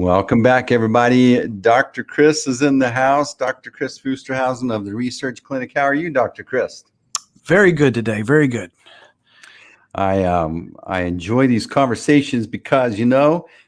Welcome back, everybody. Dr. Kris is in the house. Dr. Kris Wusterhausen of the Resurge Clinic. How are you, Dr. Kris? Very good today. Very good. I enjoy these conversations because,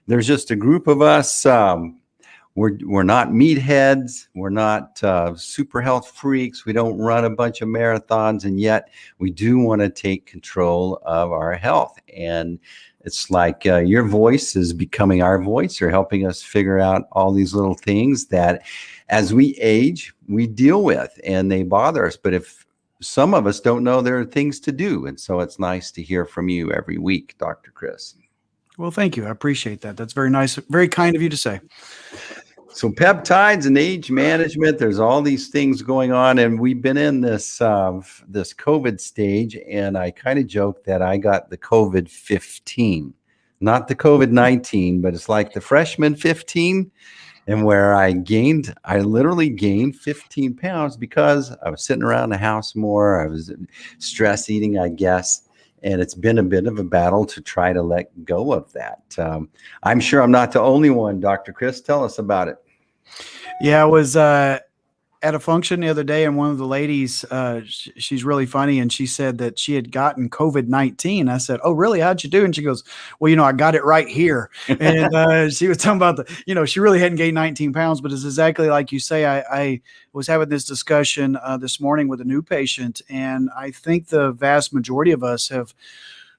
there's just a group of us. We're not meatheads. We're not super health freaks. We don't run a bunch of marathons, and yet we do want to take control of our health. And it's like your voice is becoming our voice. You're helping us figure out all these little things that as we age, we deal with and they bother us. But if some of us don't know, there are things to do. And so it's nice to hear from you every week, Dr. Kris. Well, thank you. I appreciate that. That's very nice. Very kind of you to say. So peptides and age management, there's all these things going on. And we've been in this COVID stage. And I kind of joke that I got the COVID-15, not the COVID-19, but it's like the freshman 15. And where I literally gained 15 pounds because I was sitting around the house more. I was stress eating, I guess. And it's been a bit of a battle to try to let go of that. I'm sure I'm not the only one. Dr. Kris, tell us about it. Yeah, I was at a function the other day, and one of the ladies, she's really funny, and she said that she had gotten COVID-19. I said, "Oh, really? How'd you do?" And she goes, "Well, I got it right here." And she was talking about she really hadn't gained 19 pounds, but it's exactly like you say. I was having this discussion this morning with a new patient, and I think the vast majority of us have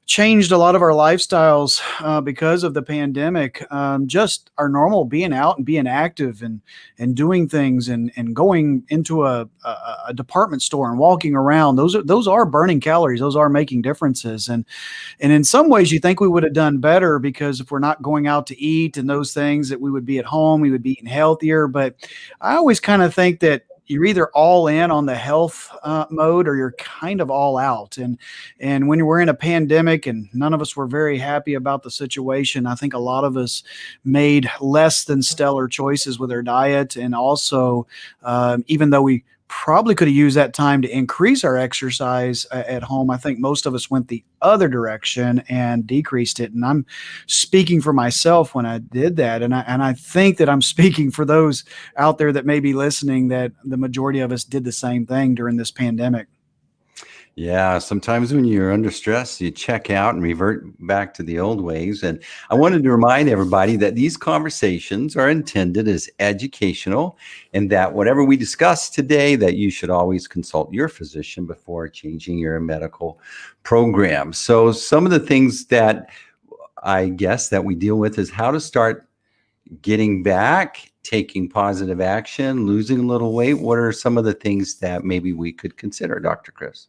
changed a lot of our lifestyles because of the pandemic. Just our normal being out and being active and doing things and going into a department store and walking around. Those are burning calories. Those are making differences. And in some ways you think we would have done better because if we're not going out to eat and those things, that we would be at home, we would be eating healthier. But I always kind of think that you're either all in on the health mode or you're kind of all out. And when we're in a pandemic and none of us were very happy about the situation, I think a lot of us made less than stellar choices with our diet. And also, even though we probably could have used that time to increase our exercise at home, I think most of us went the other direction and decreased it. And I'm speaking for myself when I did that. And I think that I'm speaking for those out there that may be listening, that the majority of us did the same thing during this pandemic. Yeah, sometimes when you're under stress, you check out and revert back to the old ways. And I wanted to remind everybody that these conversations are intended as educational, and that whatever we discuss today, that you should always consult your physician before changing your medical program. So some of the things that I guess that we deal with is how to start getting back, taking positive action, losing a little weight. What are some of the things that maybe we could consider, Dr. Kris?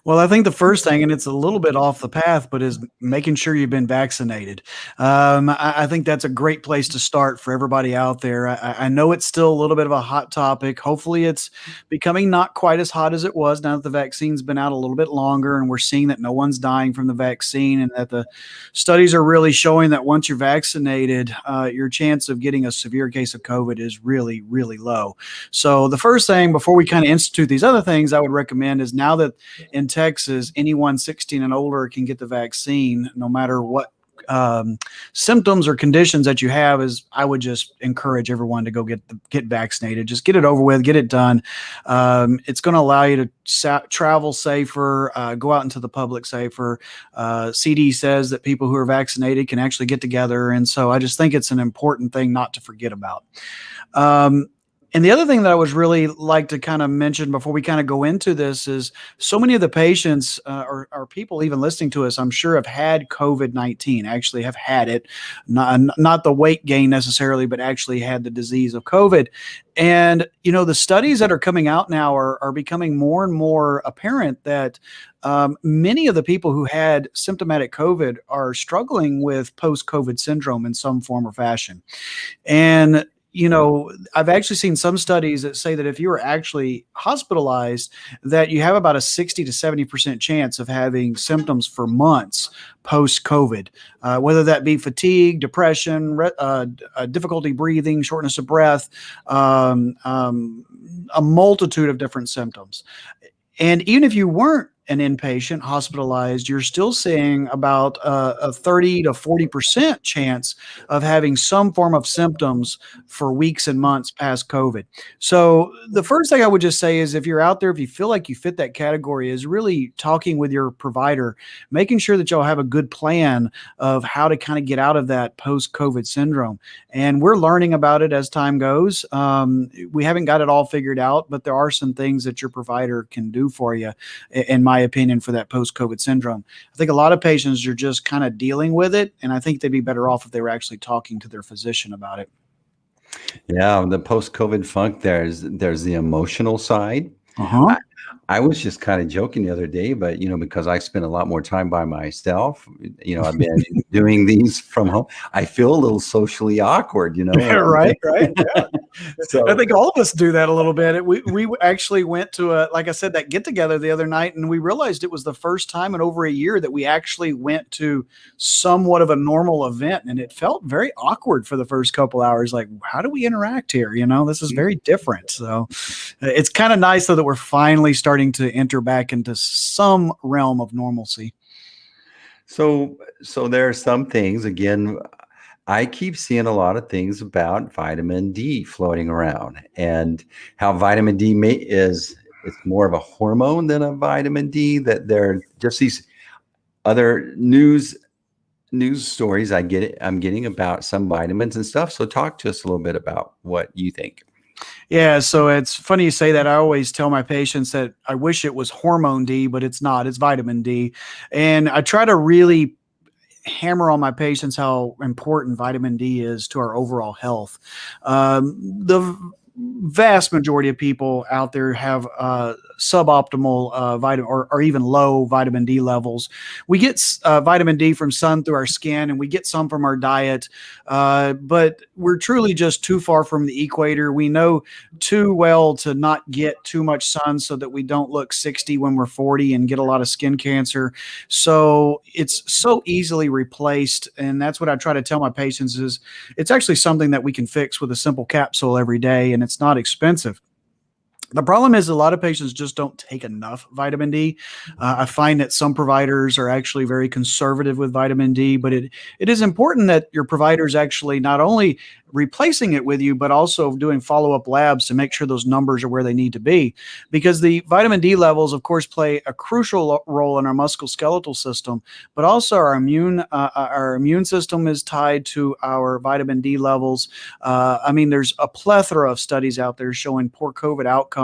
Well, I think the first thing, and it's a little bit off the path, but is making sure you've been vaccinated. I think that's a great place to start for everybody out there. I know it's still a little bit of a hot topic. Hopefully it's becoming not quite as hot as it was now that the vaccine's been out a little bit longer, and we're seeing that no one's dying from the vaccine, and that the studies are really showing that once you're vaccinated, your chance of getting a severe case of COVID is really, really low. So the first thing before we kind of institute these other things, I would recommend is, now that in Texas, anyone 16 and older can get the vaccine, no matter what symptoms or conditions that you have, is I would just encourage everyone to go get vaccinated. Just get it over with, get it done. It's going to allow you to travel safer, go out into the public safer. CD says that people who are vaccinated can actually get together. And so I just think it's an important thing not to forget about. And the other thing that I would really like to kind of mention before we kind of go into this is, so many of the patients or people even listening to us, I'm sure, have had COVID-19, actually have had it, not the weight gain necessarily, but actually had the disease of COVID. And, the studies that are coming out now are becoming more and more apparent that many of the people who had symptomatic COVID are struggling with post-COVID syndrome in some form or fashion. And I've actually seen some studies that say that if you were actually hospitalized, that you have about a 60 to 70% chance of having symptoms for months post-COVID, whether that be fatigue, depression, difficulty breathing, shortness of breath, a multitude of different symptoms. And even if you weren't an inpatient hospitalized, you're still seeing about a 30 to 40% chance of having some form of symptoms for weeks and months past COVID. So the first thing I would just say is if you're out there, if you feel like you fit that category, is really talking with your provider, making sure that y'all have a good plan of how to kind of get out of that post-COVID syndrome. And we're learning about it as time goes. We haven't got it all figured out, but there are some things that your provider can do for you, in my opinion, for that post-COVID syndrome. I think a lot of patients are just kind of dealing with it, and I think they'd be better off if they were actually talking to their physician about it. Yeah, the post-COVID funk, there's the emotional side. Uh-huh. I was just kind of joking the other day, but because I spend a lot more time by myself, I've been doing these from home. I feel a little socially awkward, Right. Yeah. So I think all of us do that a little bit. We actually went to like I said, that get together the other night, and we realized it was the first time in over a year that we actually went to somewhat of a normal event, and it felt very awkward for the first couple hours. Like, how do we interact here? This is very different. So it's kind of nice though that we're finally starting to enter back into some realm of normalcy. So there are some things, again, I keep seeing a lot of things about vitamin D floating around, and how vitamin D it's more of a hormone than a vitamin D, that there are just these other news stories I'm getting about some vitamins and stuff. So talk to us a little bit about what you think. Yeah, so it's funny you say that. I always tell my patients that I wish it was hormone D, but it's not. It's vitamin D. And I try to really hammer on my patients how important vitamin D is to our overall health. The vast majority of people out there have suboptimal vitamin or even low vitamin D levels. We get vitamin D from sun through our skin, and we get some from our diet, but we're truly just too far from the equator. We know too well to not get too much sun so that we don't look 60 when we're 40 and get a lot of skin cancer. So it's so easily replaced, and that's what I try to tell my patients is it's actually something that we can fix with a simple capsule every day, and it's not expensive. The problem is a lot of patients just don't take enough vitamin D. I find that some providers are actually very conservative with vitamin D, but it is important that your provider is actually not only replacing it with you, but also doing follow-up labs to make sure those numbers are where they need to be. Because the vitamin D levels, of course, play a crucial role in our musculoskeletal system, but also our immune system is tied to our vitamin D levels. There's a plethora of studies out there showing poor COVID outcomes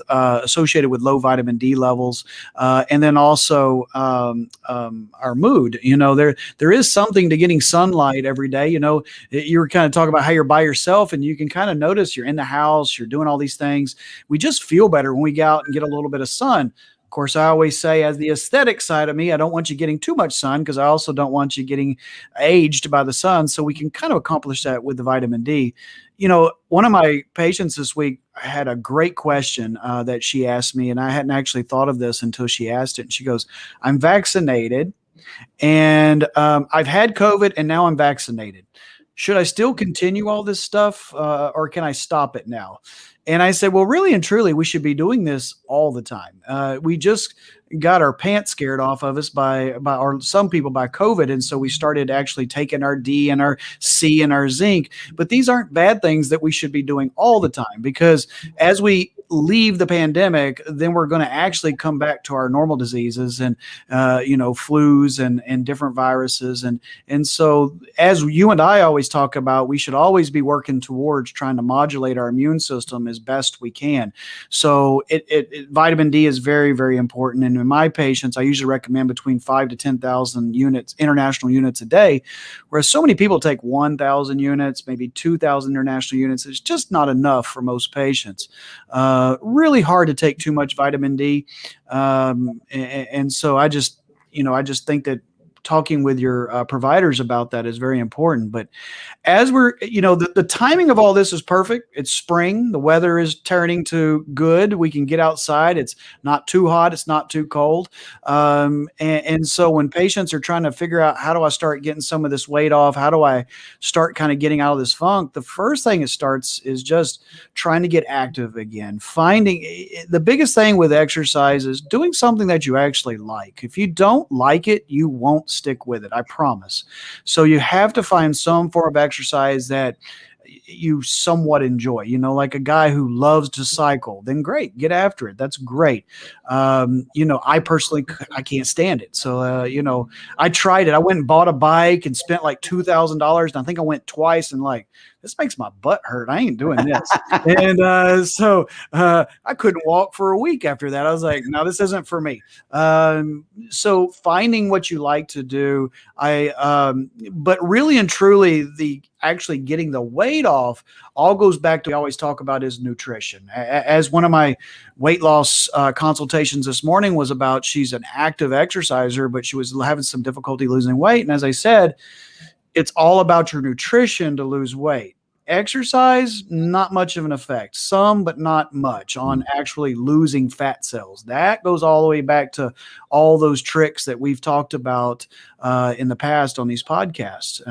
associated with low vitamin D levels, and then also our mood. There is something to getting sunlight every day. You were kind of talk about how you're by yourself, and you can kind of notice you're in the house, you're doing all these things. We just feel better when we go out and get a little bit of sun. Of course, I always say, as the aesthetic side of me, I don't want you getting too much sun because I also don't want you getting aged by the sun. So we can kind of accomplish that with the vitamin D. One of my patients this week had a great question that she asked me, and I hadn't actually thought of this until she asked it. And she goes, "I'm vaccinated, and I've had COVID, and now I'm vaccinated. Should I still continue all this stuff, or can I stop it now?" And I said, well, really and truly, we should be doing this all the time. We just got our pants scared off of us by some people by COVID. And so we started actually taking our D and our C and our zinc. But these aren't bad things that we should be doing all the time, because as we leave the pandemic, then we're going to actually come back to our normal diseases and, flus and different viruses. And so as you and I always talk about, we should always be working towards trying to modulate our immune system as best we can. So vitamin D is very, very important. And in my patients, I usually recommend between 5 to 10,000 units, international units a day, whereas so many people take 1,000 units, maybe 2,000 international units. It's just not enough for most patients. Really hard to take too much vitamin D. And so I just think that talking with your providers about that is very important. But as we're, the timing of all this is perfect. It's spring. The weather is turning to good. We can get outside. It's not too hot. It's not too cold. And so when patients are trying to figure out, how do I start getting some of this weight off? How do I start kind of getting out of this funk? The first thing it starts is just trying to get active again. Finding the biggest thing with exercise is doing something that you actually like. If you don't like it, you won't stick with it. I promise. So you have to find some form of exercise that you somewhat enjoy, like a guy who loves to cycle, then great, get after it. That's great. I personally, I can't stand it. So, I tried it. I went and bought a bike and spent like $2,000. And I think I went twice and like, this makes my butt hurt. I ain't doing this. And so I couldn't walk for a week after that. I was like, no, this isn't for me. So finding what you like to do, but really and truly, the actually getting the weight off all goes back to what we always talk about is nutrition. As one of my weight loss consultations this morning was about, she's an active exerciser, but she was having some difficulty losing weight. And as I said, it's all about your nutrition to lose weight. Exercise, not much of an effect. Some, but not much on actually losing fat cells. That goes all the way back to all those tricks that we've talked about in the past on these podcasts.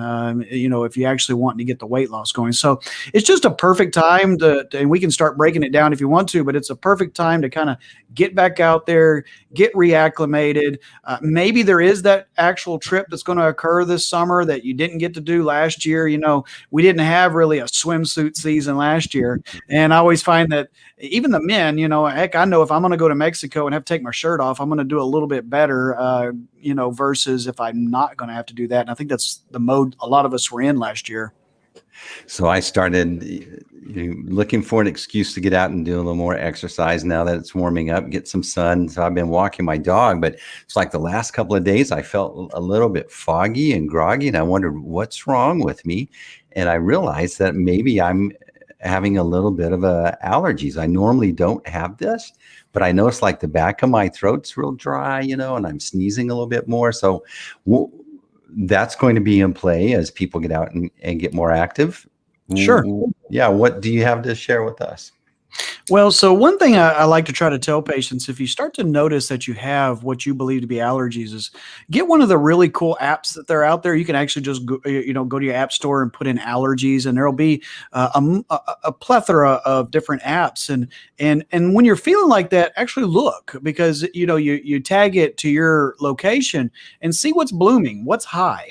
If you actually want to get the weight loss going. So it's just a perfect time and we can start breaking it down if you want to, but it's a perfect time to kind of get back out there, get reacclimated. Maybe there is that actual trip that's going to occur this summer that you didn't get to do last year. We didn't have really a swimsuit season last year. And I always find that even the men, heck, I know if I'm going to go to Mexico and have to take my shirt off, I'm going to do a little bit better, versus if I'm not going to have to do that. And I think that's the mode a lot of us were in last year. So I started looking for an excuse to get out and do a little more exercise now that it's warming up, get some sun. So I've been walking my dog, but it's like the last couple of days I felt a little bit foggy and groggy, and I wondered what's wrong with me. And I realized that maybe I'm having a little bit of allergies. I normally don't have this, but I noticed like the back of my throat's real dry, and I'm sneezing a little bit more. So that's going to be in play as people get out and get more active. Sure. Yeah. What do you have to share with us? Well, so one thing I like to try to tell patients, if you start to notice that you have what you believe to be allergies, is get one of the really cool apps that they're out there. You can actually just go to your app store and put in allergies, and there'll be a plethora of different apps. And when you're feeling like that, actually look, because you tag it to your location and see what's blooming, what's high.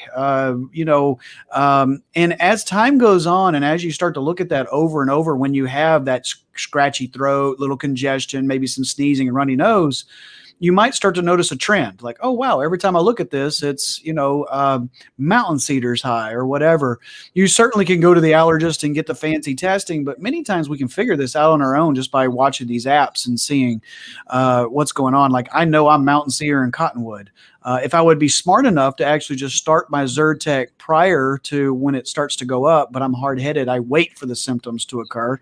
And as time goes on, and as you start to look at that over and over, when you have that scratchy throat, little congestion, maybe some sneezing and runny nose, you might start to notice a trend like, oh, wow, every time I look at this, it's, mountain cedars high or whatever. You certainly can go to the allergist and get the fancy testing, but many times we can figure this out on our own just by watching these apps and seeing what's going on. Like I know I'm mountain cedar and cottonwood. If I would be smart enough to actually just start my Zyrtec prior to when it starts to go up, but I'm hard-headed. I wait for the symptoms to occur.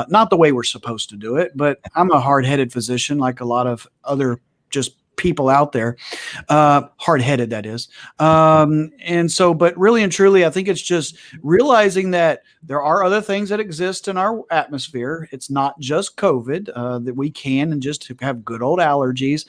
Not the way we're supposed to do it, but I'm a hard-headed physician like a lot of other just people out there, hard-headed, that is. And so, but really and truly, I think it's just realizing that there are other things that exist in our atmosphere. It's not just COVID, that we can and just have good old allergies.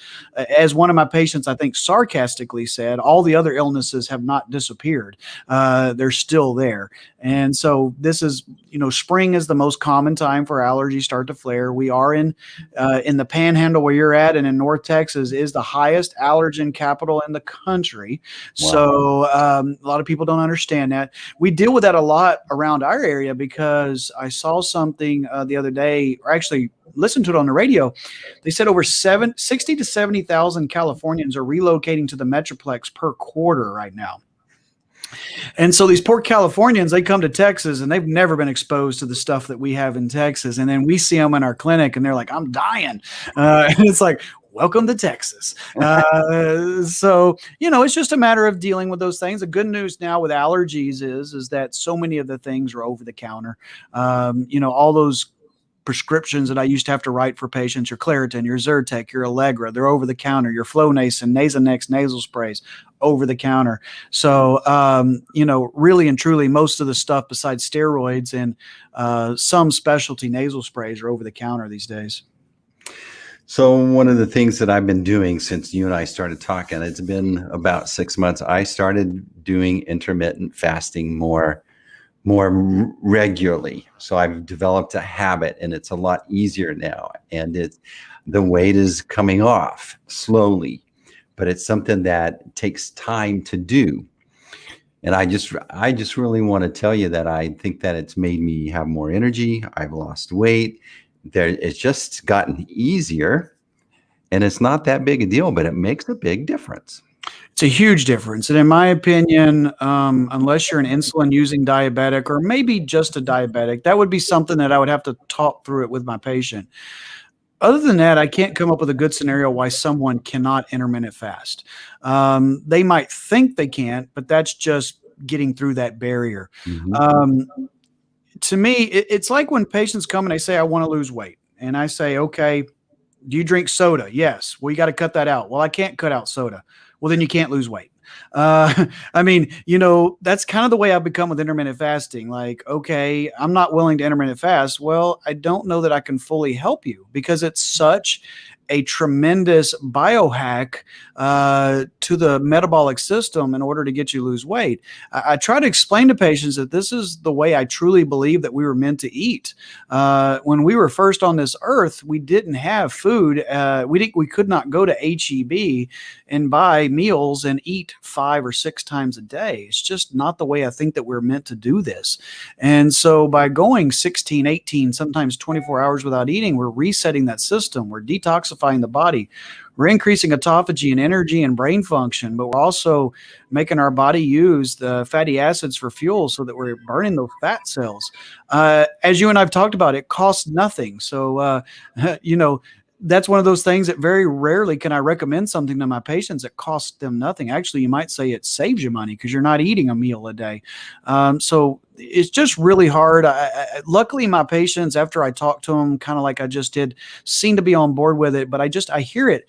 As one of my patients, I think sarcastically said, all the other illnesses have not disappeared. They're still there. And so this is, spring is the most common time for allergies start to flare. We are in the panhandle where you're at, and in North Texas is the highest allergen capital in the country. Wow. So a lot of people don't understand that. We deal with that a lot around our area because I saw something the other day, or actually listened to it on the radio. They said over 60 to 70,000 Californians are relocating to the Metroplex per quarter right now. And so these poor Californians, they come to Texas and they've never been exposed to the stuff that we have in Texas. And then we see them in our clinic and they're like, I'm dying. And it's like, welcome to Texas. So, it's just a matter of dealing with those things. The good news now with allergies is that so many of the things are over the counter. All those prescriptions that I used to have to write for patients, your Claritin, your Zyrtec, your Allegra, they're over the counter, your Flonase and Nasonex nasal sprays over the counter. So, really and truly, most of the stuff besides steroids and some specialty nasal sprays are over the counter these days. So one of the things that I've been doing since you and I started talking, it's been about 6 months, I started doing intermittent fasting more regularly. So I've developed a habit, and it's a lot easier now. And the weight is coming off slowly, but it's something that takes time to do. And I just really want to tell you that I think that it's made me have more energy. I've lost weight. It's just gotten easier, and it's not that big a deal, but it makes a big difference. It's a huge difference. And in my opinion, unless you're an insulin using diabetic, or maybe just a diabetic, that would be something that I would have to talk through it with my patient. Other than that, I can't come up with a good scenario why someone cannot intermittent fast. They might think they can't, but that's just getting through that barrier. To me, it's like when patients come and they say, I want to lose weight. And I say, okay, do you drink soda? Yes. Well, you got to cut that out. Well, I can't cut out soda. Well, then you can't lose weight. I mean, that's kind of the way I've become with intermittent fasting. Like, okay, I'm not willing to intermittent fast. Well, I don't know that I can fully help you because it's such a tremendous biohack to the metabolic system in order to get you lose weight. I try to explain to patients that this is the way I truly believe that we were meant to eat. When we were first on this earth, we didn't have food. We could not go to HEB and buy meals and eat 5 or 6 times a day. It's just not the way I think that we're meant to do this. And so by going 16, 18, sometimes 24 hours without eating, we're resetting that system. We're detoxifying the body. We're increasing autophagy and energy and brain function, but we're also making our body use the fatty acids for fuel so that we're burning those fat cells. As you and I've talked about, it costs nothing. So, that's one of those things that very rarely can I recommend something to my patients that costs them nothing. Actually, you might say it saves you money because you're not eating a meal a day. So it's just really hard. Luckily, my patients, after I talk to them, kind of like I just did, seem to be on board with it. But I hear it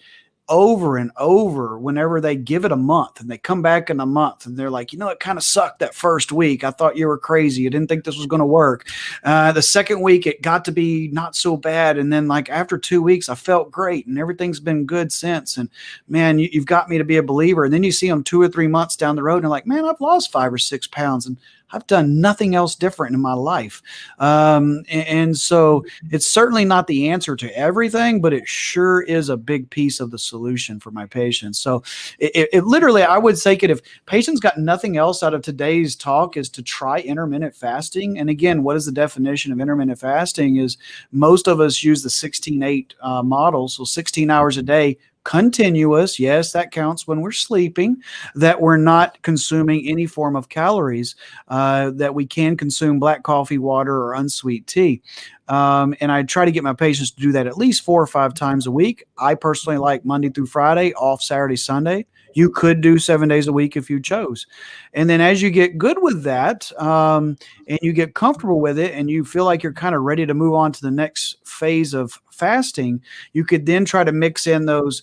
over and over whenever they give it a month and they come back in a month and they're like, it kind of sucked that first week. I thought you were crazy. I didn't think this was going to work. The second week, it got to be not so bad. And then like after 2 weeks, I felt great and everything's been good since. And man, you've got me to be a believer. And then you see them 2 or 3 months down the road and they're like, man, I've lost 5 or 6 pounds and I've done nothing else different in my life. And so it's certainly not the answer to everything, but it sure is a big piece of the solution for my patients. So it literally, I would say if patients got nothing else out of today's talk is to try intermittent fasting. And again, what is the definition of intermittent fasting is most of us use the 16-8 model. So 16 hours a day, continuous. Yes, that counts when we're sleeping, that we're not consuming any form of calories, that we can consume black coffee, water, or unsweet tea. And I try to get my patients to do that at least 4 or 5 times a week. I personally like Monday through Friday, off Saturday, Sunday. You could do 7 days a week if you chose. And then as you get good with that, and you get comfortable with it and you feel like you're kind of ready to move on to the next phase of fasting, you could then try to mix in those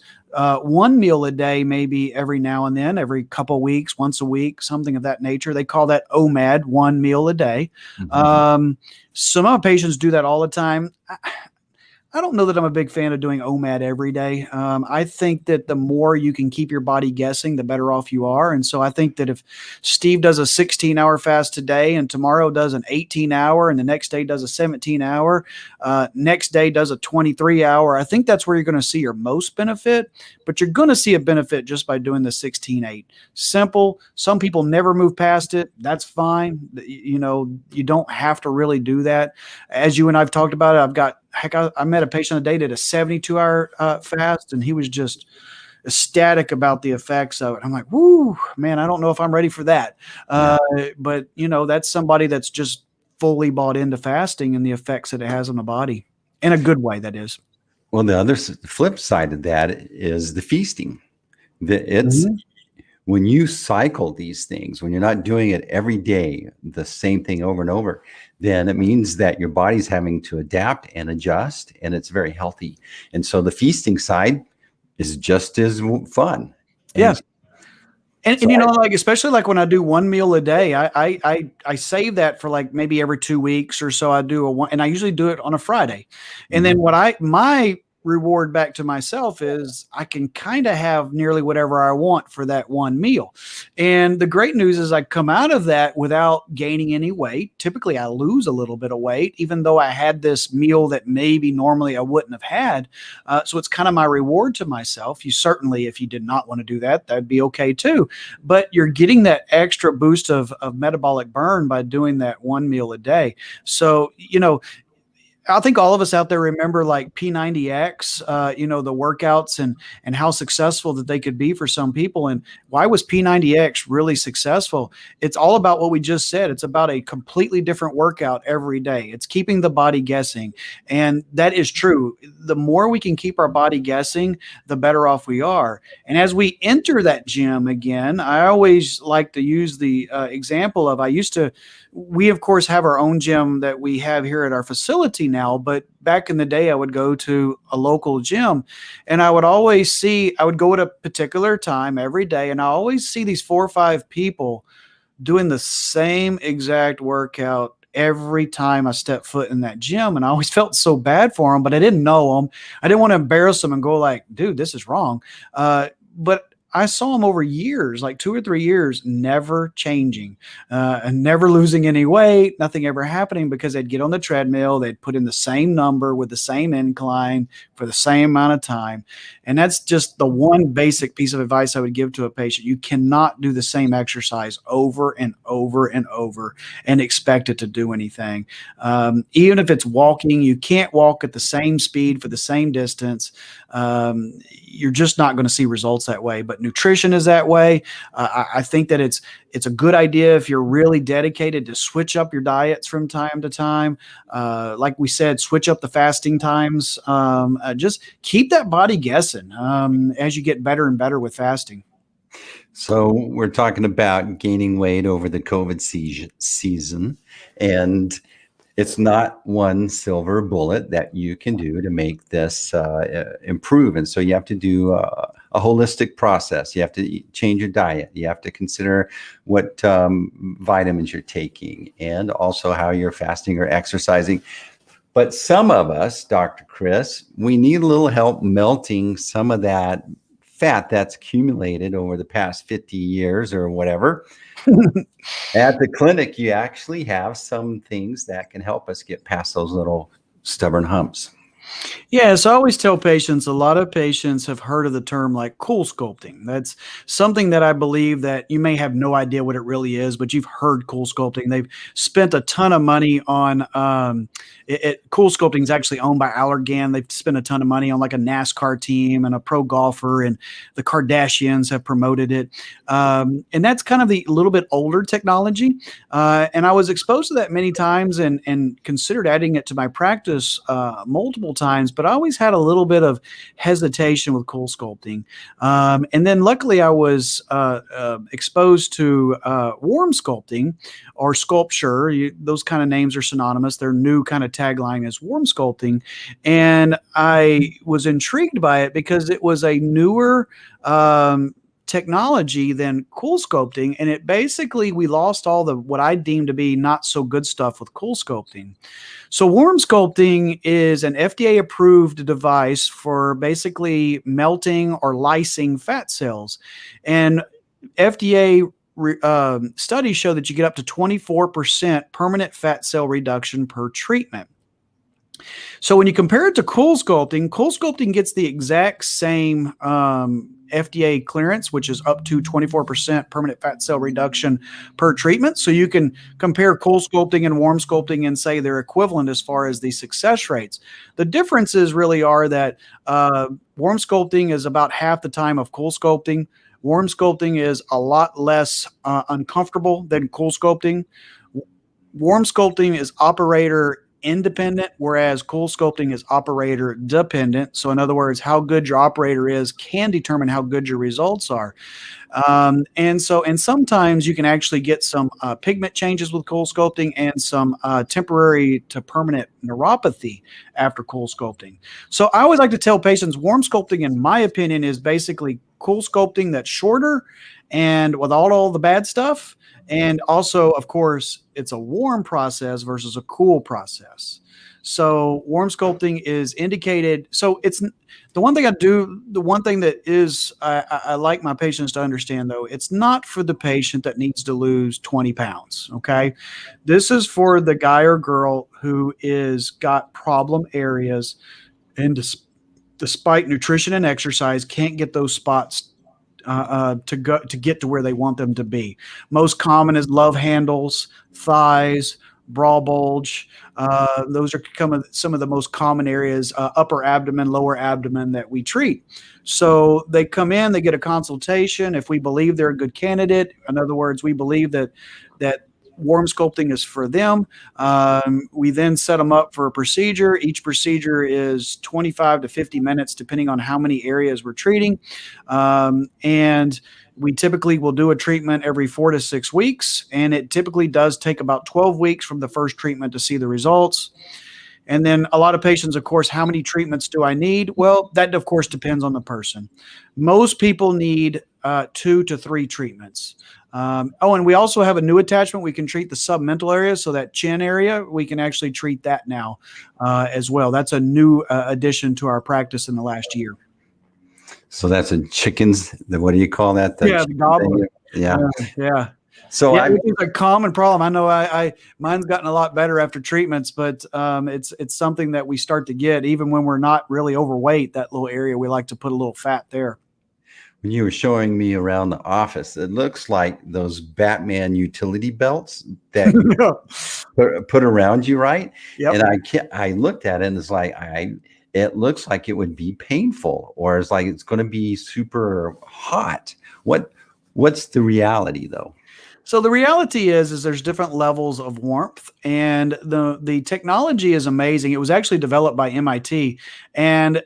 one meal a day, maybe every now and then, every couple weeks, once a week, something of that nature. They call that OMAD, 1 meal a day. Some of my patients do that all the time. I don't know that I'm a big fan of doing OMAD every day. I think that the more you can keep your body guessing, the better off you are. And so I think that if Steve does a 16-hour fast today and tomorrow does an 18-hour and the next day does a 17-hour, next day does a 23-hour, I think that's where you're going to see your most benefit. But you're going to see a benefit just by doing the 16-8. Simple. Some people never move past it. That's fine. You don't have to really do that. As you and I've talked about it, I met a patient today that did a 72-hour fast, and he was just ecstatic about the effects of it. I'm like, whoo, man, I don't know if I'm ready for that. But, that's somebody that's just fully bought into fasting and the effects that it has on the body in a good way, that is. Well, the flip side of that is the feasting. when you cycle these things, when you're not doing it every day, the same thing over and over, then it means that your body's having to adapt and adjust, and it's very healthy. And so the feasting side is just as fun. Yeah. And And like, especially like when I do one meal a day, I save that for like maybe every 2 weeks or so. I do one, and I usually do it on a Friday. And then my reward back to myself is I can kind of have nearly whatever I want for that one meal. And the great news is I come out of that without gaining any weight. Typically I lose a little bit of weight, even though I had this meal that maybe normally I wouldn't have had. So it's kind of my reward to myself. You certainly, if you did not want to do that, that'd be okay too. But you're getting that extra boost of metabolic burn by doing that one meal a day. So, I think all of us out there remember like P90X, the workouts and how successful that they could be for some people. And why was P90X really successful? It's all about what we just said. It's about a completely different workout every day. It's keeping the body guessing. And that is true. The more we can keep our body guessing, the better off we are. And as we enter that gym again, I always like to use the example of we of course have our own gym that we have here at our facility now, but back in the day I would go to a local gym and I would go at a particular time every day, and I always see these 4 or 5 people doing the same exact workout every time I stepped foot in that gym. And I always felt so bad for them, but I didn't know them. I didn't want to embarrass them and go like, dude, this is wrong. But I saw them over years, like 2 or 3 years, never changing, and never losing any weight, nothing ever happening, because they'd get on the treadmill, they'd put in the same number with the same incline for the same amount of time. And that's just the one basic piece of advice I would give to a patient. You cannot do the same exercise over and over and over and expect it to do anything. Even if it's walking, you can't walk at the same speed for the same distance. You're just not going to see results that way. But nutrition is that way. I think that it's a good idea if you're really dedicated to switch up your diets from time to time. Like we said, switch up the fasting times. Just keep that body guessing as you get better and better with fasting. So we're talking about gaining weight over the COVID season, and it's not one silver bullet that you can do to make this improve. And so you have to do a holistic process. You have to change your diet. You have to consider what vitamins you're taking and also how you're fasting or exercising. But some of us, Dr. Kris, we need a little help melting some of that fat that's accumulated over the past 50 years or whatever. At the clinic, you actually have some things that can help us get past those little stubborn humps. Yeah, so I always tell patients, a lot of patients have heard of the term like Coolsculpting. That's something that I believe that you may have no idea what it really is, but you've heard Coolsculpting. They've spent a ton of money on Coolsculpting is actually owned by Allergan. They've spent a ton of money on like a NASCAR team and a pro golfer, and the Kardashians have promoted it. And that's kind of the little bit older technology. And I was exposed to that many times and considered adding it to my practice multiple times, but I always had a little bit of hesitation with Coolsculpting. And then luckily I was exposed to Warm Sculpting or Sculpture. Those kind of names are synonymous. Their new kind of tagline is Warm Sculpting. And I was intrigued by it because it was a newer technology than Coolsculpting, and it basically, we lost all the what I deem to be not so good stuff with Coolsculpting. So Warm Sculpting is an FDA approved device for basically melting or lysing fat cells, and FDA studies show that you get up to 24% permanent fat cell reduction per treatment. So when you compare it to Coolsculpting gets the exact same FDA clearance, which is up to 24% permanent fat cell reduction per treatment. So you can compare Coolsculpting and Warm Sculpting and say they're equivalent as far as the success rates. The differences really are that Warm Sculpting is about half the time of Coolsculpting. Warm Sculpting is a lot less uncomfortable than Coolsculpting. Warm Sculpting is operator independent, whereas Coolsculpting is operator dependent. So in other words, how good your operator is can determine how good your results are. And sometimes you can actually get some pigment changes with Coolsculpting and some temporary to permanent neuropathy after Coolsculpting. So I always like to tell patients warm sculpting, in my opinion, is basically Coolsculpting that's shorter and without all the bad stuff. And also, of course, it's a warm process versus a cool process. So warm sculpting is indicated. So it's the one thing I do. The one thing that is I like my patients to understand, though, it's not for the patient that needs to lose 20 pounds. Okay, this is for the guy or girl who is got problem areas, and despite nutrition and exercise, can't get those spots to get to where they want them to be. Most common is love handles, thighs, bra bulge. Those are some of the most common areas, upper abdomen, lower abdomen, that we treat. So they come in, they get a consultation. If we believe they're a good candidate, in other words, we believe that warm sculpting is for them. We then set them up for a procedure. Each procedure is 25 to 50 minutes, depending on how many areas we're treating. And we typically will do a treatment every 4 to 6 weeks. And it typically does take about 12 weeks from the first treatment to see the results. And then a lot of patients, of course, how many treatments do I need? Well, that, of course, depends on the person. Most people need 2 to 3 treatments. And we also have a new attachment. We can treat the submental area. So that chin area, we can actually treat that now as well. That's a new addition to our practice in the last year. So that's a chickens. What do you call that? The gobbler. Yeah. Yeah. So it's a common problem. I know mine's gotten a lot better after treatments, but it's something that we start to get even when we're not really overweight. That little area, we like to put a little fat there. When you were showing me around the office, it looks like those Batman utility belts that you put around you, right? Yep. And I looked at it and it's like, it looks like it would be painful, or it's like it's going to be super hot. What's the reality, though? So the reality is there's different levels of warmth, and the technology is amazing. It was actually developed by MIT, and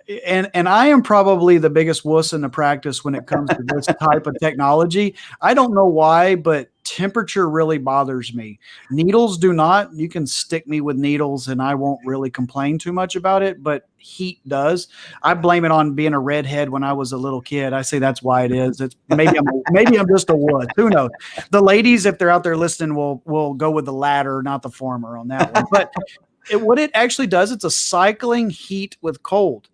and I am probably the biggest wuss in the practice when it comes to this type of technology. I don't know why, but temperature really bothers me. Needles do not. You can stick me with needles and I won't really complain too much about it, but heat does. I blame it on being a redhead when I was a little kid. I say that's why it is. It's maybe I'm just a wuss. Who knows? The ladies, if they're out there listening, will go with the latter, not the former on that one. But what it actually does, it's a cycling heat with cold.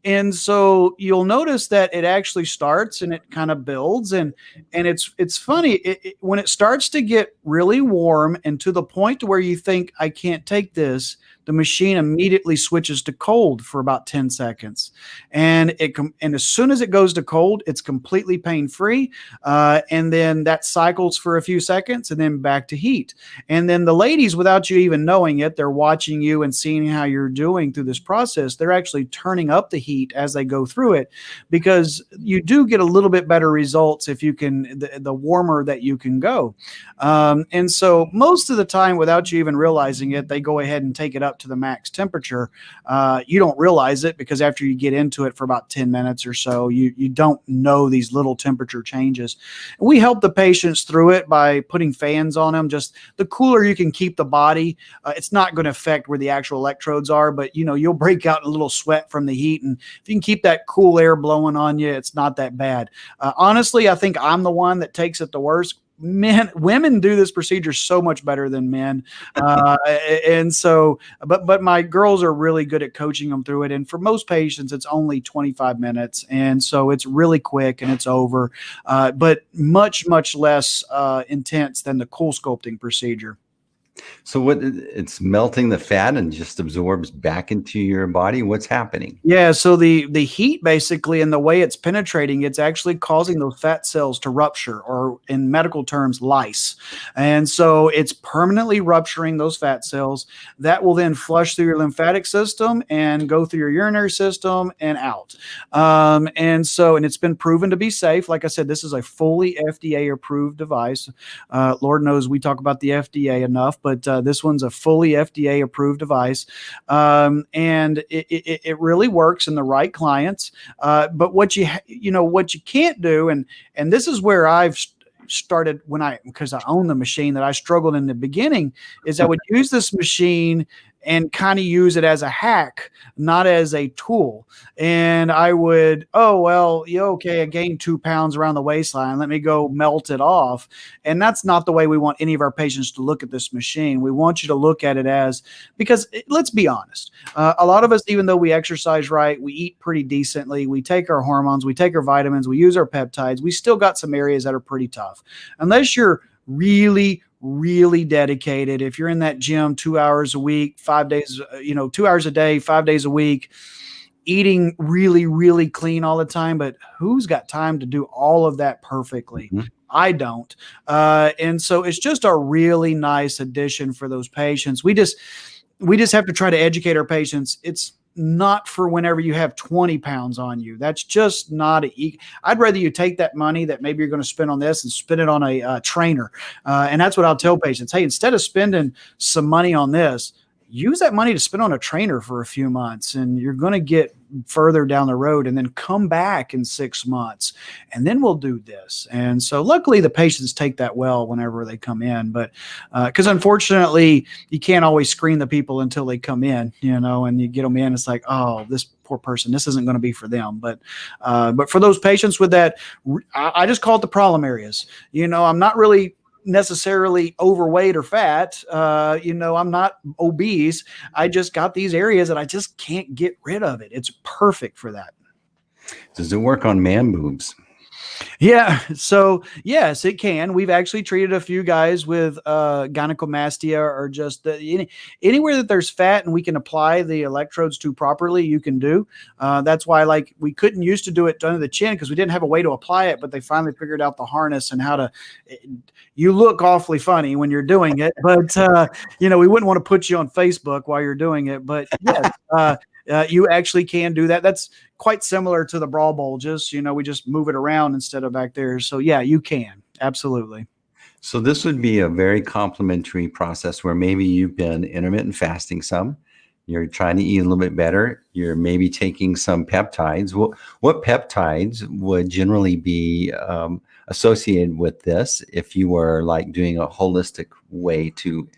And so you'll notice that it actually starts and it kind of builds, and it's funny when it starts to get really warm and to the point to where you think I can't take this, the machine immediately switches to cold for about 10 seconds. And as soon as it goes to cold, it's completely pain-free. And then that cycles for a few seconds and then back to heat. And then the ladies, without you even knowing it, they're watching you and seeing how you're doing through this process. They're actually turning up the heat as they go through it, because you do get a little bit better results if you can, the warmer that you can go. And so most of the time, without you even realizing it, they go ahead and take it up to the max temperature. You don't realize it because after you get into it for about 10 minutes or so, you don't know these little temperature changes. We help the patients through it by putting fans on them. Just the cooler you can keep the body, it's not going to affect where the actual electrodes are, but you'll break out a little sweat from the heat. And if you can keep that cool air blowing on you, it's not that bad. Honestly, I think I'm the one that takes it the worst. Women do this procedure so much better than men. And so, but my girls are really good at coaching them through it. And for most patients, it's only 25 minutes. And so it's really quick and it's over, but much, much less intense than the Coolsculpting procedure. So it's melting the fat and just absorbs back into your body? What's happening? Yeah, so the heat basically, and the way it's penetrating, it's actually causing those fat cells to rupture, or in medical terms, lyse. And so it's permanently rupturing those fat cells. That will then flush through your lymphatic system and go through your urinary system and out. And it's been proven to be safe. Like I said, this is a fully FDA approved device. Lord knows we talk about the FDA enough, but but this one's a fully FDA approved device. And it really works in the right clients. But what what you can't do, and this is where I've started because I own the machine, that I struggled in the beginning, is I would use this machine and kind of use it as a hack, not as a tool. And I would, oh, well, okay, I gained 2 pounds around the waistline. Let me go melt it off. And that's not the way we want any of our patients to look at this machine. We want you to look at it because let's be honest, a lot of us, even though we exercise right, we eat pretty decently, we take our hormones, we take our vitamins, we use our peptides, we still got some areas that are pretty tough. Unless you're really dedicated. If you're in that gym 2 hours a week, 5 days, 2 hours a day, 5 days a week, eating really clean all the time, but who's got time to do all of that perfectly? Mm-hmm. I don't. And so it's just a really nice addition for those patients. We just have to try to educate our patients. It's not for whenever you have 20 pounds on you. That's just not I'd rather you take that money that maybe you're going to spend on this and spend it on a trainer. And that's what I'll tell patients. Hey, instead of spending some money on this, use that money to spend on a trainer for a few months, and you're going to get further down the road, and then come back in 6 months, and then we'll do this. And so luckily the patients take that well whenever they come in, but because unfortunately you can't always screen the people until they come in, and you get them in, it's like, oh, this poor person, this isn't going to be for them. But for those patients with that, I just call it the problem areas. I'm not really necessarily overweight or fat. I'm not obese. I just got these areas that I just can't get rid of it. It's perfect for that. Does it work on man boobs? Yeah. So yes, it can. We've actually treated a few guys with gynecomastia, or just anywhere that there's fat and we can apply the electrodes to properly, you can do. That's why we couldn't used to do it under the chin because we didn't have a way to apply it, but they finally figured out the harness and how to. You look awfully funny when you're doing it, but we wouldn't want to put you on Facebook while you're doing it. But yes, you actually can do that. That's quite similar to the bra bulges. We just move it around instead of back there. So yeah, you can. Absolutely. So this would be a very complimentary process where maybe you've been intermittent fasting some, you're trying to eat a little bit better, you're maybe taking some peptides. What peptides would generally be associated with this if you were doing a holistic way to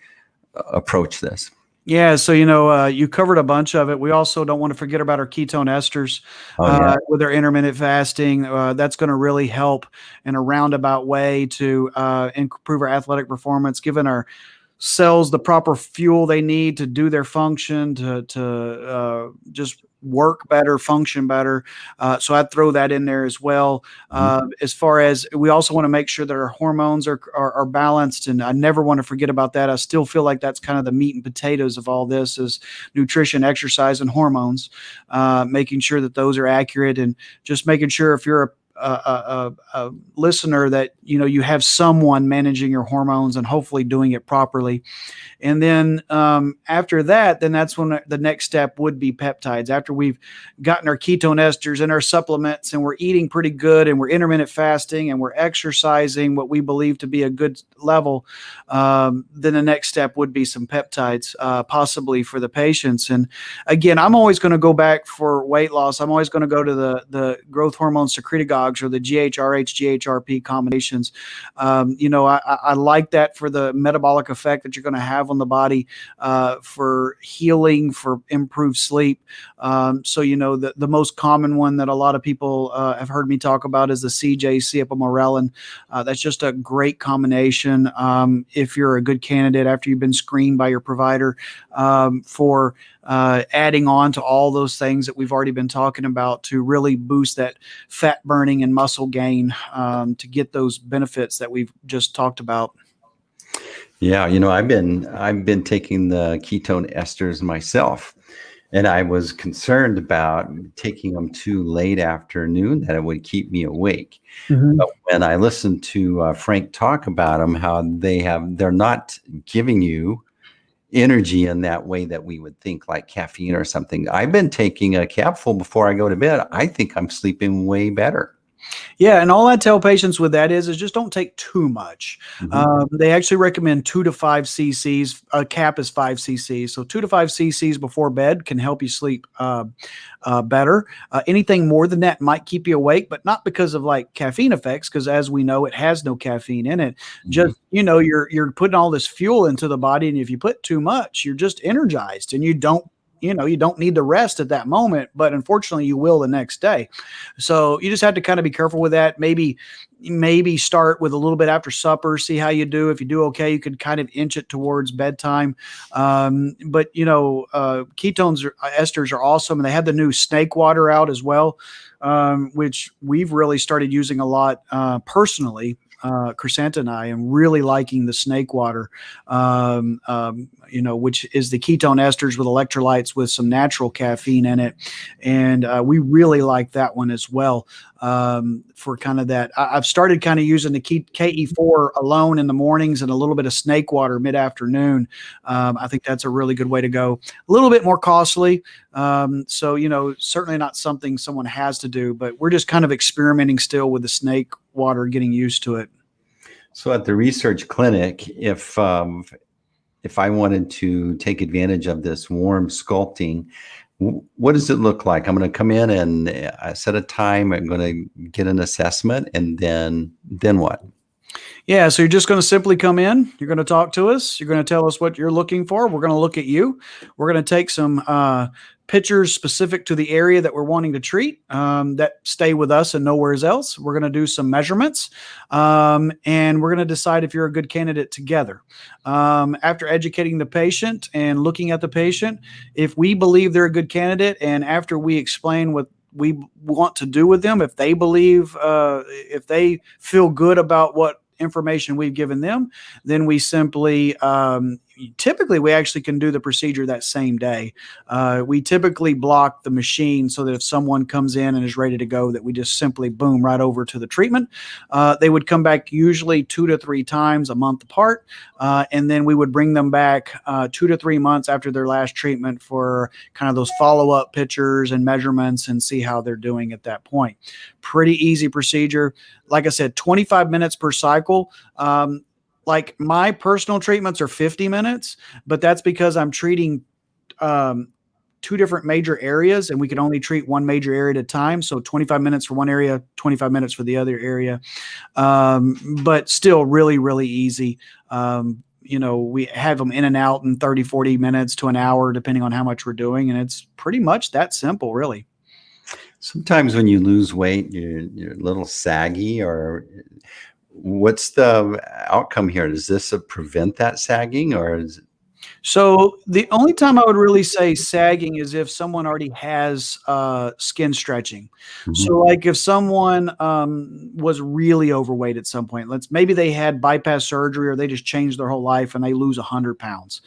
approach this? Yeah, so you covered a bunch of it. We also don't want to forget about our ketone esters with our intermittent fasting. That's going to really help in a roundabout way to improve our athletic performance, giving our cells the proper fuel they need to do their function, to just work better, function better. So I'd throw that in there as well. As far as, we also want to make sure that our hormones are balanced, and I never want to forget about that. I still feel like that's kind of the meat and potatoes of all this is nutrition, exercise, and hormones, making sure that those are accurate, and just making sure if you're a listener that you have someone managing your hormones and hopefully doing it properly. And then after that, then that's when the next step would be peptides. After we've gotten our ketone esters and our supplements, and we're eating pretty good, and we're intermittent fasting, and we're exercising what we believe to be a good level, then the next step would be some peptides, possibly for the patients. And again, I'm always going to go back for weight loss. I'm always going to go to the growth hormone secretagogues, or the GHRH, GHRP combinations. I like that for the metabolic effect that you're going to have on the body, for healing, for improved sleep. So the most common one that a lot of people have heard me talk about is the CJ, Ciepamorelin. That's just a great combination if you're a good candidate after you've been screened by your provider, for adding on to all those things that we've already been talking about to really boost that fat burning and muscle gain, to get those benefits that we've just talked about. Yeah, I've been taking the ketone esters myself, and I was concerned about taking them too late afternoon, that it would keep me awake. Mm-hmm. But when I listened to Frank talk about them, how they're not giving you energy in that way that we would think, like caffeine or something. I've been taking a capful before I go to bed. I think I'm sleeping way better. Yeah, and all I tell patients with that is just don't take too much. They actually recommend 2 to 5 cc's. A cap is 5 cc's, so 2 to 5 cc's before bed can help you sleep better. Anything more than that might keep you awake, but not because of like caffeine effects, because as we know, it has no caffeine in it. Just you're putting all this fuel into the body, and if you put too much, you're just energized, and you don't need the rest at that moment, but unfortunately you will the next day. So you just have to kind of be careful with that. Maybe start with a little bit after supper, see how you do. If you do okay, you could kind of inch it towards bedtime. But ketones esters are awesome, and they have the new snake water out as well, which we've really started using a lot personally. Crisanta and I am really liking the snake water, which is the ketone esters with electrolytes with some natural caffeine in it. And we really like that one as well, for kind of that. I've started kind of using the KE4 alone in the mornings and a little bit of snake water mid-afternoon. I think that's a really good way to go. A little bit more costly. So, certainly not something someone has to do, but we're just kind of experimenting still with the snake water, getting used to it. So at the Resurge clinic, if I wanted to take advantage of this warm sculpting, what does it look like? I'm going to come in and set a time. I'm going to get an assessment, and then what? Yeah, so you're just going to simply come in. You're going to talk to us. You're going to tell us what you're looking for. We're going to look at you. We're going to take some pictures specific to the area that we're wanting to treat, that stay with us and nowhere else. We're going to do some measurements, and we're going to decide if you're a good candidate together. After educating the patient and looking at the patient, if we believe they're a good candidate, and after we explain what we want to do with them, if they believe, if they feel good about what information we've given them, then we simply typically we actually can do the procedure that same day. We typically block the machine so that if someone comes in and is ready to go, that we just simply boom right over to the treatment. They would come back usually 2 to 3 times a month apart, and then we would bring them back 2 to 3 months after their last treatment for kind of those follow-up pictures and measurements and see how they're doing at that point. Pretty easy procedure. Like I said, 25 minutes per cycle. Like my personal treatments are 50 minutes, but that's because I'm treating 2 different major areas, and we can only treat one major area at a time. So 25 minutes for one area, 25 minutes for the other area. But still really, really easy. We have them in and out in 30, 40 minutes to an hour, depending on how much we're doing. And it's pretty much that simple, really. Sometimes when you lose weight, you're a little saggy, or what's the outcome here? Does this prevent that sagging, or is it? So the only time I would really say sagging is if someone already has skin stretching. So like if someone was really overweight at some point, maybe they had bypass surgery or they just changed their whole life and they lose 100 pounds.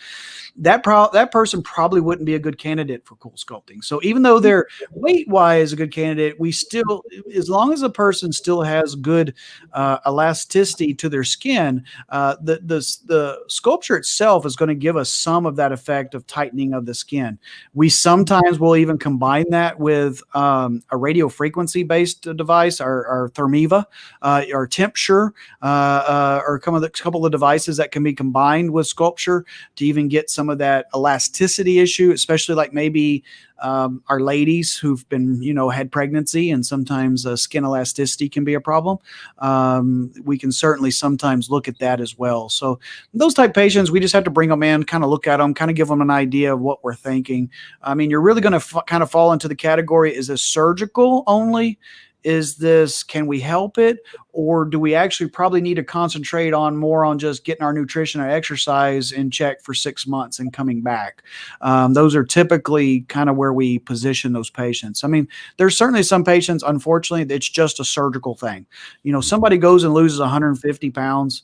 That person probably wouldn't be a good candidate for Coolsculpting. So even though they're weight-wise a good candidate, we still, as long as a person still has good elasticity to their skin, the sculpture itself is going to give us some of that effect of tightening of the skin. We sometimes will even combine that with a radio frequency-based device, our Thermiva, our Tempsure, or a couple of devices that can be combined with sculpture to even get some of that elasticity issue, especially like maybe our ladies who've been, had pregnancy, and sometimes skin elasticity can be a problem. We can certainly sometimes look at that as well. So those type patients, we just have to bring them in, kind of look at them, kind of give them an idea of what we're thinking. I mean, you're really going to kind of fall into the category, is this surgical only? Can we help it? Or do we actually probably need to concentrate more on just getting our nutrition or exercise in check for 6 months and coming back? Those are typically kind of where we position those patients. I mean, there's certainly some patients, unfortunately, it's just a surgical thing. Somebody goes and loses 150 pounds.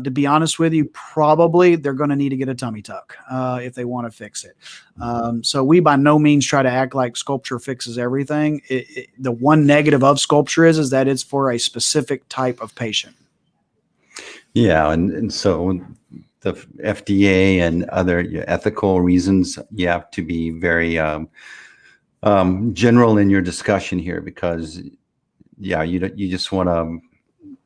To be honest with you, probably they're going to need to get a tummy tuck if they want to fix it. So we by no means try to act like sculpture fixes everything. The one negative of sculpture is that it's for a specific type of patient. Yeah, and so the FDA and other ethical reasons, you have to be very general in your discussion here, because yeah, you just want to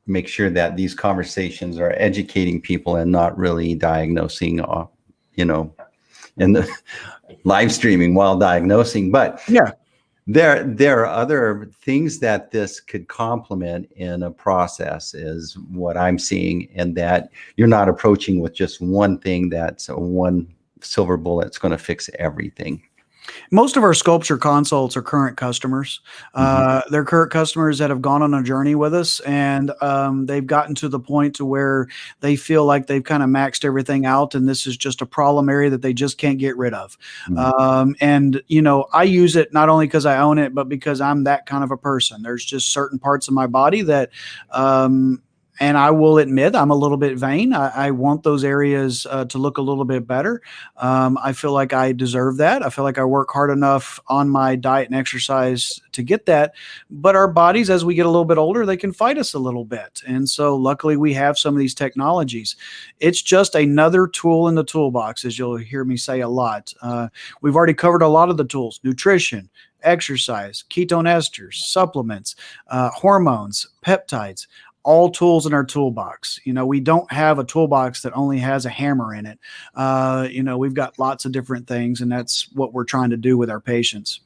make sure that these conversations are educating people and not really diagnosing, and the live streaming while diagnosing. But Yeah. there are other things that this could complement in a process, is what I'm seeing, and that you're not approaching with just one thing that's a one silver bullet's going to fix everything. Most of our sculpture consults are current customers. They're current customers that have gone on a journey with us, and they've gotten to the point to where they feel like they've kind of maxed everything out, and this is just a problem area that they just can't get rid of. And I use it not only because I own it, but because I'm that kind of a person. There's just certain parts of my body that and I will admit I'm a little bit vain. I want those areas to look a little bit better. I feel like I deserve that. I feel like I work hard enough on my diet and exercise to get that. But our bodies, as we get a little bit older, they can fight us a little bit. And so luckily we have some of these technologies. It's just another tool in the toolbox, as you'll hear me say a lot. We've already covered a lot of the tools: nutrition, exercise, ketone esters, supplements, hormones, peptides. All tools in our toolbox. We don't have a toolbox that only has a hammer in it. We've got lots of different things, and that's what we're trying to do with our patients.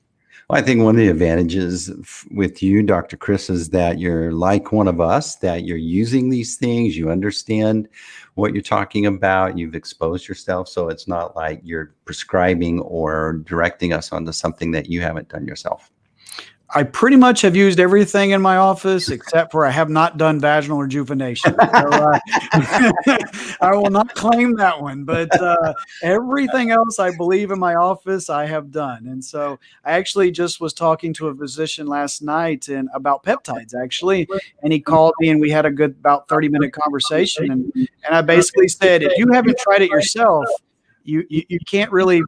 Well, I think one of the advantages with you, Dr. Kris, is that you're like one of us, that you're using these things, you understand what you're talking about, you've exposed yourself, so it's not like you're prescribing or directing us onto something that you haven't done yourself. I pretty much have used everything in my office except for I have not done vaginal rejuvenation. So, I will not claim that one, but everything else I believe in my office I have done. And so I actually just was talking to a physician last night about peptides actually, and he called me and we had a good about 30-minute conversation. And I basically said, if you haven't tried it yourself, you can't really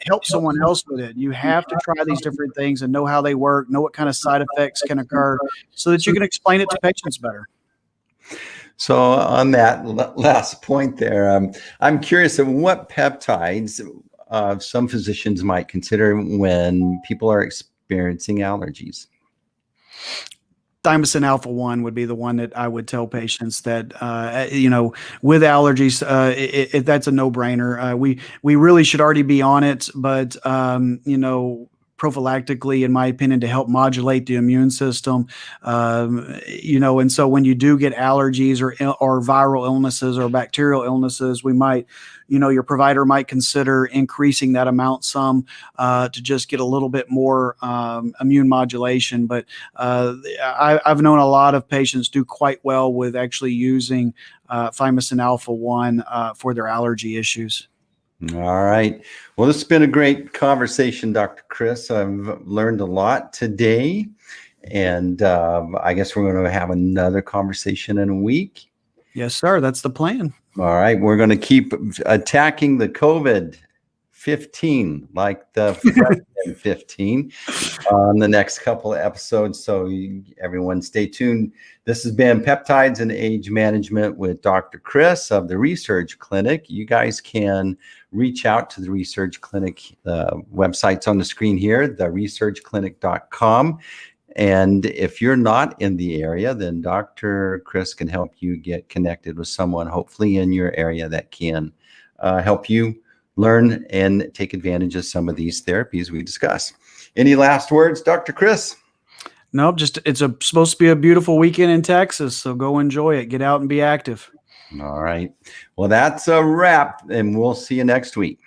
help someone else with it. You have to try these different things and know how they work, know what kind of side effects can occur, so that you can explain it to patients better. So on that last point there, I'm curious of what peptides some physicians might consider when people are experiencing allergies. Thymosin alpha 1 would be the one that I would tell patients that, with allergies, that's a no-brainer. We really should already be on it, but, prophylactically, in my opinion, to help modulate the immune system, and so when you do get allergies or viral illnesses or bacterial illnesses, we might, your provider might consider increasing that amount some to just get a little bit more immune modulation. But I've known a lot of patients do quite well with actually using thymosin alpha 1 for their allergy issues. All right. Well, this has been a great conversation, Dr. Kris. I've learned a lot today, and I guess we're going to have another conversation in a week. Yes, sir. That's the plan. All right. We're going to keep attacking the COVID-15 like the 15 on the next couple of episodes. So everyone stay tuned. This has been Peptides and Age Management with Dr. Kris of the Resurge Clinic. You guys can reach out to the Resurge Clinic. Website's on the screen here, theresurgeclinic.com. And if you're not in the area, then Dr. Kris can help you get connected with someone, hopefully in your area, that can help you learn and take advantage of some of these therapies we discuss. Any last words, Dr. Kris? Nope, just it's supposed to be a beautiful weekend in Texas, so go enjoy it. Get out and be active. All right. Well, that's a wrap, and we'll see you next week.